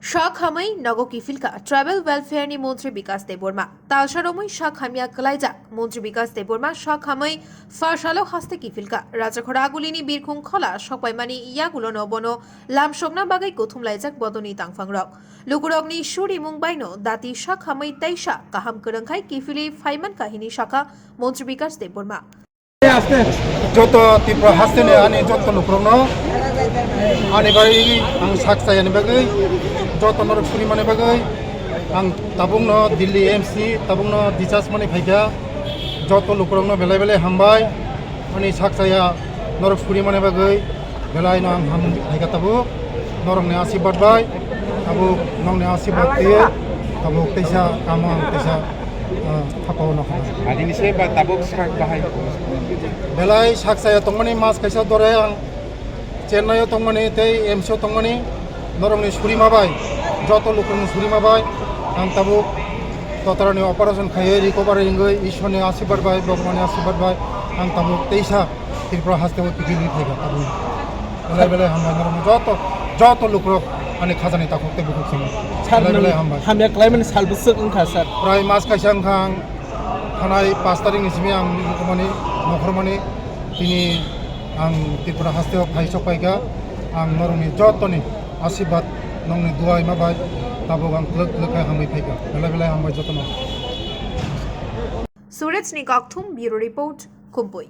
শাক হামাই নগো কিফিলকা ট্রাভেল ওয়েলফেয়ারনি মন্ত্রী বিকাশ দেববর্মা তালসারমই শাক হামিয়া কলাইজাক মন্ত্রী বিকাশ দেববর্মা শাক হামাই ফারসালো হাস্তে কিফিলকা রাজাখরা আগুলিনি বীরখুং খলা সপাইমানি ইয়াগুলো নবনো লামসংনা বাগাই কথুম লাইজাক বদনি তাংফাং রক লুকুরগনি সুরি মুংবাইনো দাতি শাক হামাই তাইসা কাহাম করংখাই কিফিলি ফাইমান কাহিনী শাখা মন্ত্রী বিকাশ দেববর্মা যত তীব্র হাসতেনে আনি যত লুকুরনো आने बारी आं साक्सायानि बागै जत नरक सुरिमानि बागै आं ताबुंनो दिल्ली एमसी ताबुंनो डिचार्ज माने फाइगा जत लुकुरंनो बेलाय बेलाय हामबाय माने साक्साया नरक सुरिमानि बागै बेलायनो आं हाम फाइगा ताबु नरकनि आशीर्वाद बाय ताबु नंनि आशीर्वाद दियो ताबु तैसा काम आं तैसा थापाव नखा आदिनि से बा ताबुक साक बाहाय बेलाय साक्साया तंमानि मास कैसा दरे आं चेन्नाई तंगमानी तै एमसीआव तंगमानी नरंनि सुरिमाबाय जत लुकुरनि सुरिमाबाय आं ताबु ततरानि अपारेशन खायो रिकभारि इंगै ईश्वरनि आशीर्वाद बाय भगवाननि आशीर्वाद बाय आं ताबु तैसा त्रिपुरा हास्तेव किफिलि फाइगा ताबु बेलाय बेलाय हामबाय नरं जत लुकुरक माने खाजानि ताखुकते बुकुक बेलाय बेलाय हामबाय हामया क्लाइमेट सालबुसक ओंखा सार प्राय मास खायसा ओंखां थानाय 5 तारिखनिसिमै आं माने नखरमानि दिनै आं त्रिपुरा हास्तेव फाइसक पाइगा आं नरंनि जतनि आशीर्वाद नंनि दुआय माबाय ताबो आं लोखाय हामबाय फाइगा बेलाय बेलाय हामबाय जतन सुरेश निकाकथुम ब्यूरो रिपोर्ट कुंपई।